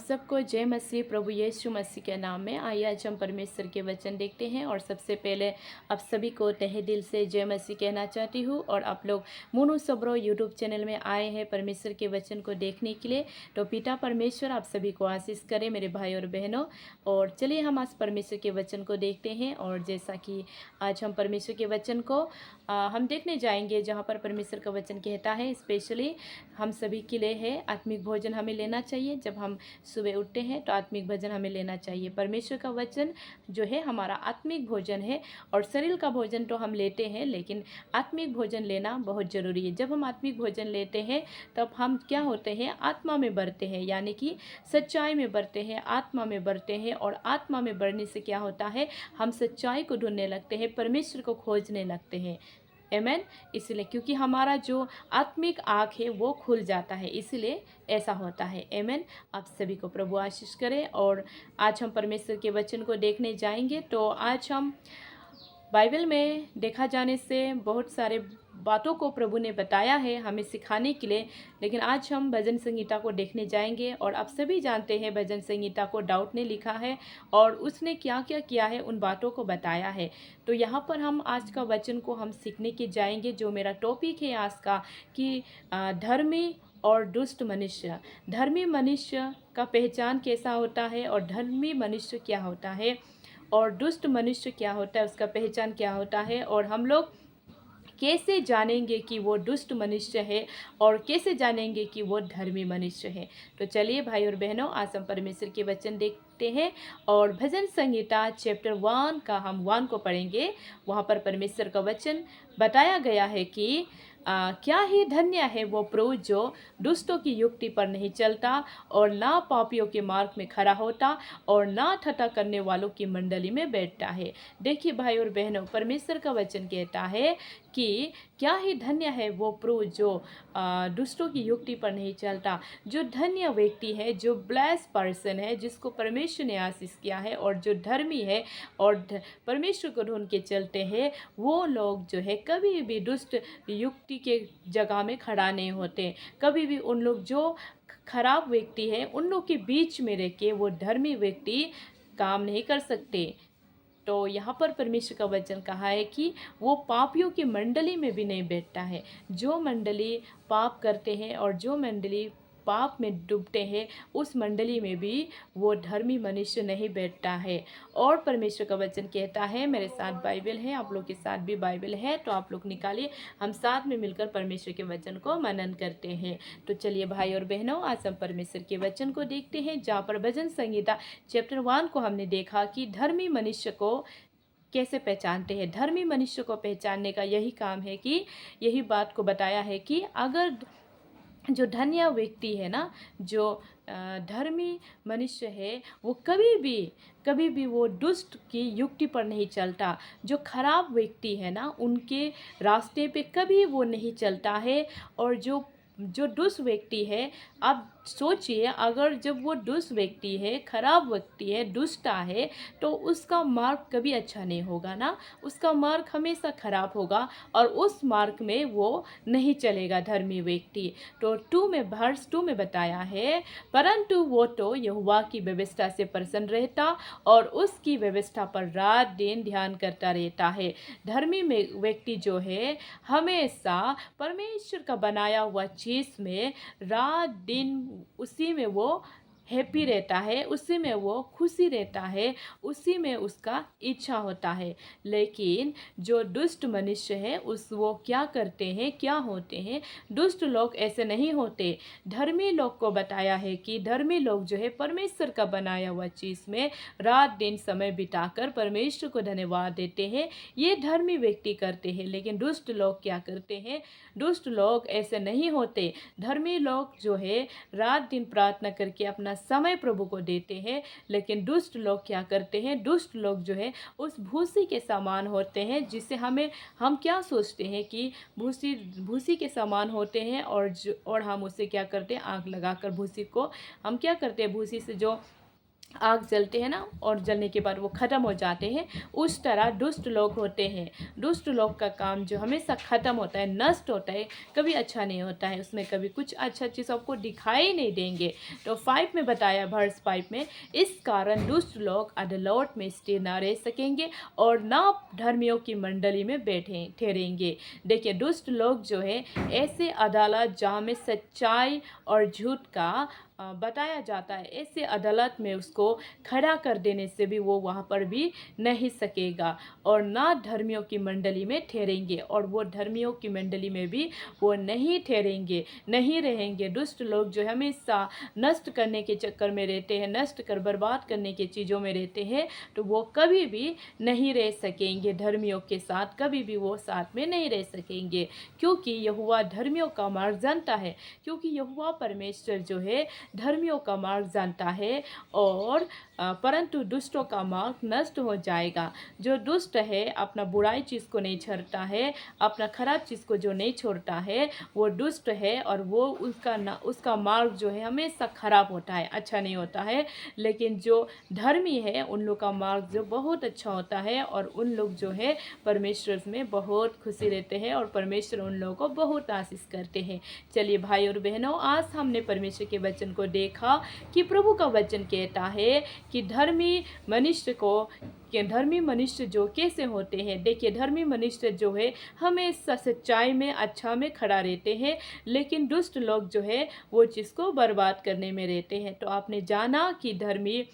सबको जय मसीह। प्रभु यीशु मसीह के नाम में आइए आज हम परमेश्वर के वचन देखते हैं। और सबसे पहले आप सभी को तहे दिल से जय मसीह कहना चाहती हूँ। और आप लोग मोनू सबरो यूट्यूब चैनल में आए हैं परमेश्वर के वचन को देखने के लिए। तो पिता परमेश्वर आप सभी को आशीष करे मेरे भाई और बहनों। और चलिए हम आज परमेश्वर के वचन को देखते हैं। और जैसा कि आज हम परमेश्वर के वचन को हम देखने जाएंगे, जहाँ पर परमेश्वर का वचन कहता है स्पेशली हम सभी के लिए है, आत्मिक भोजन हमें लेना चाहिए। जब हम सुबह उठते हैं तो आत्मिक भोजन हमें लेना चाहिए। परमेश्वर का वचन जो है हमारा आत्मिक भोजन है। और शरीर का भोजन तो हम लेते हैं, लेकिन आत्मिक भोजन लेना बहुत ज़रूरी है। जब हम आत्मिक भोजन लेते हैं तब हम क्या होते हैं, आत्मा में बढ़ते हैं, यानी कि सच्चाई में बढ़ते हैं, आत्मा में बढ़ते हैं। और आत्मा में बढ़ने से क्या होता है, हम सच्चाई को ढूंढने लगते हैं, परमेश्वर को खोजने लगते हैं। आमेन। इसलिए क्योंकि हमारा जो आत्मिक आँख है वो खुल जाता है, इसलिए ऐसा होता है। आमेन। आप सभी को प्रभु आशीष करे। और आज हम परमेश्वर के वचन को देखने जाएंगे। तो आज हम बाइबल में देखा जाने से बहुत सारे बातों को प्रभु ने बताया है हमें सिखाने के लिए। लेकिन आज हम भजन संहिता को देखने जाएंगे। और आप सभी जानते हैं भजन संहिता को दाऊद ने लिखा है और उसने क्या क्या किया है उन बातों को बताया है। तो यहाँ पर हम आज का वचन को हम सीखने के जाएंगे। जो मेरा टॉपिक है आज का कि धर्मी और दुष्ट मनुष्य। धर्मी मनुष्य का पहचान कैसा होता है और धर्मी मनुष्य क्या होता है और दुष्ट मनुष्य क्या होता है, उसका पहचान क्या होता है। और हम लोग कैसे जानेंगे कि वो दुष्ट मनुष्य है और कैसे जानेंगे कि वो धर्मी मनुष्य है। तो चलिए भाई और बहनों, आज हम परमेश्वर के वचन देखते हैं। और भजन संहिता चैप्टर 1 का हम 1 को पढ़ेंगे। वहाँ पर परमेश्वर का वचन बताया गया है कि क्या ही धन्य है वो प्रभु जो दुष्टों की युक्ति पर नहीं चलता और ना पापियों के मार्ग में खड़ा होता और ना ठट्ठा करने वालों की मंडली में बैठता है। देखिए भाई और बहनों, परमेश्वर का वचन कहता है कि क्या ही धन्य है वो प्रभु जो दुष्टों की युक्ति पर नहीं चलता। जो धन्य व्यक्ति है, जो ब्लेस पर्सन है, जिसको परमेश्वर ने आशीष किया है और जो धर्मी है और परमेश्वर को ढूंढ के चलते हैं, वो लोग जो है कभी भी दुष्ट युक्ति के जगह में खड़ा नहीं होते। कभी भी उन लोग जो खराब व्यक्ति है उन लोग के बीच में रह के वो धर्मी व्यक्ति काम नहीं कर सकते। तो यहाँ पर परमेश्वर का वचन कहा है कि वो पापियों की मंडली में भी नहीं बैठता है। जो मंडली पाप करते हैं और जो मंडली पाप में डूबते हैं, उस मंडली में भी वो धर्मी मनुष्य नहीं बैठता है। और परमेश्वर का वचन कहता है, मेरे साथ बाइबल है, आप लोग के साथ भी बाइबल है, तो आप लोग निकालिए, हम साथ में मिलकर परमेश्वर के वचन को मनन करते हैं। तो चलिए भाई और बहनों, आज हम परमेश्वर के वचन को देखते हैं। जहाँ पर भजन संहिता चैप्टर 1 को हमने देखा कि धर्मी मनुष्य को कैसे पहचानते हैं। धर्मी मनुष्य को पहचानने का यही काम है कि यही बात को बताया है कि अगर जो धन्य व्यक्ति है ना, जो धर्मी मनुष्य है, वो कभी भी वो दुष्ट की युक्ति पर नहीं चलता। जो खराब व्यक्ति है ना, उनके रास्ते पे कभी वो नहीं चलता है। और जो दुष्ट व्यक्ति है, आप सोचिए, अगर जब वो दुष्ट व्यक्ति है, खराब व्यक्ति है, दुष्टा है, तो उसका मार्ग कभी अच्छा नहीं होगा ना, उसका मार्ग हमेशा खराब होगा और उस मार्ग में वो नहीं चलेगा धर्मी व्यक्ति। तो वर्स 2 में बताया है, परंतु वो तो यहोवा की व्यवस्था से प्रसन्न रहता और उसकी व्यवस्था पर रात दिन ध्यान करता रहता है। धर्मी व्यक्ति जो है हमेशा परमेश्वर का बनाया हुआ चीज़ में रात दिन उसी में वो हैप्पी रहता है, उसी में वो खुशी रहता है, उसी में उसका इच्छा होता है। लेकिन जो दुष्ट मनुष्य है वो क्या करते हैं, क्या होते हैं, दुष्ट लोग ऐसे नहीं होते। धर्मी लोग को बताया है कि धर्मी लोग जो है परमेश्वर का बनाया हुआ चीज़ में रात दिन समय बिताकर परमेश्वर को धन्यवाद देते हैं। ये धर्मी व्यक्ति करते हैं। लेकिन दुष्ट लोग क्या करते हैं, दुष्ट लोग ऐसे नहीं होते। धर्मी लोग जो है रात दिन प्रार्थना करके अपना समय प्रभु को देते हैं। लेकिन दुष्ट लोग क्या करते हैं, दुष्ट लोग जो है उस भूसी के समान होते हैं, जिससे हम क्या सोचते हैं कि भूसी के समान होते हैं। और हम उससे क्या करते हैं, आग लगाकर भूसी को हम क्या करते हैं, भूसी से जो आग जलते हैं ना, और जलने के बाद वो ख़त्म हो जाते हैं, उस तरह दुष्ट लोग होते हैं। दुष्ट लोग का काम जो हमेशा ख़त्म होता है, नष्ट होता है, कभी अच्छा नहीं होता है, उसमें कभी कुछ अच्छा चीज़ आपको दिखाई नहीं देंगे। तो 5 में बताया, वर्स 5 में, इस कारण दुष्ट लोग अदालत में स्थिर न रह सकेंगे और ना धर्मियों की मंडली में बैठे ठहरेंगे। देखिए, दुष्ट लोग जो है ऐसे अदालत जहाँ में सच्चाई और झूठ का बताया जाता है, ऐसे अदालत में उसको खड़ा कर देने से भी वो वहाँ पर भी नहीं सकेगा, और ना धर्मियों की मंडली में ठहरेंगे, और वो धर्मियों की मंडली में भी वो नहीं ठहरेंगे, नहीं रहेंगे। दुष्ट लोग जो हमेशा नष्ट करने के चक्कर में रहते हैं, नष्ट कर बर्बाद करने की चीज़ों में रहते हैं, तो वो कभी भी नहीं रह सकेंगे धर्मियों के साथ, कभी भी वो साथ में नहीं रह सकेंगे, क्योंकि यहोवा धर्मियों का मार्ग जानता है। क्योंकि यहोवा परमेश्वर जो है धर्मियों का मार्ग जानता है, और परंतु दुष्टों का मार्ग नष्ट हो जाएगा। जो दुष्ट है, अपना बुराई चीज़ को नहीं छोड़ता है, अपना खराब चीज़ को जो नहीं छोड़ता है, वो दुष्ट है, और वो उसका मार्ग जो है हमेशा खराब होता है, अच्छा नहीं होता है। लेकिन जो धर्मी है, उन लोग का मार्ग जो बहुत अच्छा होता है, और उन लोग जो है परमेश्वर में बहुत खुशी रहते हैं, और परमेश्वर उन लोगों को बहुत आशीष करते हैं। चलिए भाई और बहनों, आज हमने परमेश्वर के वचन को देखा कि प्रभु का वचन कहता है कि धर्मी मनुष्य जो कैसे होते हैं। देखिए, धर्मी मनुष्य जो है हमेशा सच्चाई में, अच्छा में खड़ा रहते हैं, लेकिन दुष्ट लोग जो है वो चीज़ को बर्बाद करने में रहते हैं। तो आपने जाना कि धर्मी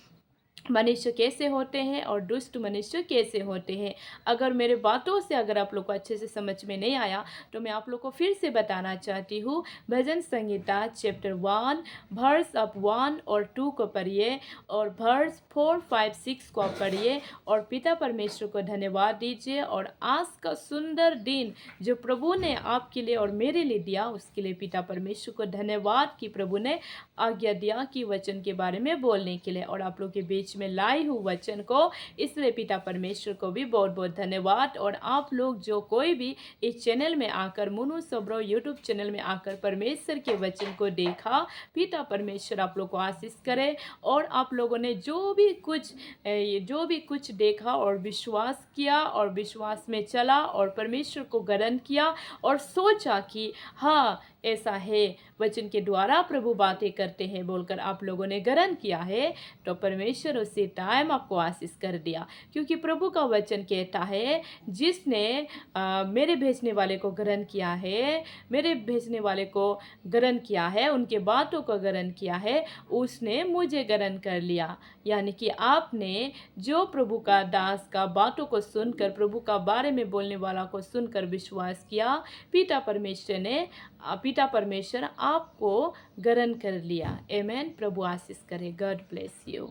मनुष्य कैसे होते हैं और दुष्ट मनुष्य कैसे होते हैं। अगर मेरे बातों से अगर आप लोग को अच्छे से समझ में नहीं आया, तो मैं आप लोग को फिर से बताना चाहती हूँ। भजन संहिता चैप्टर 1 वर्स आप 1 और 2 को पढ़िए, और वर्स 4, 5, 6 को आप पढ़िए, और पिता परमेश्वर को धन्यवाद दीजिए। और आज का सुंदर दिन जो प्रभु ने आपके लिए और मेरे लिए दिया, उसके लिए पिता परमेश्वर को धन्यवाद कि प्रभु ने आज्ञा दिया कि वचन के बारे में बोलने के लिए, और आप लोग के बीच में लाई हूँ वचन को, इसलिए पिता परमेश्वर को भी बहुत बहुत धन्यवाद। और आप लोग जो कोई भी इस चैनल में आकर, मुनु सबरो यूट्यूब चैनल में आकर परमेश्वर के वचन को देखा, पिता परमेश्वर आप लोग को आशीष करे। और आप लोगों ने जो भी कुछ देखा और विश्वास किया, और विश्वास में चला, और परमेश्वर को ग्रहण किया, और सोचा कि हाँ ऐसा है, वचन के द्वारा प्रभु बातें करते हैं बोलकर आप लोगों ने ग्रहण किया है, तो परमेश्वर उसी टाइम आपको आशीष कर दिया। क्योंकि प्रभु का वचन कहता है, जिसने मेरे भेजने वाले को ग्रहण किया है, मेरे भेजने वाले को ग्रहण किया है, उनके बातों को ग्रहण किया है, उसने मुझे ग्रहण कर लिया। यानी कि आपने जो प्रभु का दास का बातों को सुनकर, प्रभु का बारे में बोलने वाला को सुनकर विश्वास किया, पिता परमेश्वर आपको ग्रहण कर लिया। आमेन। प्रभु आशीष करे। God bless you.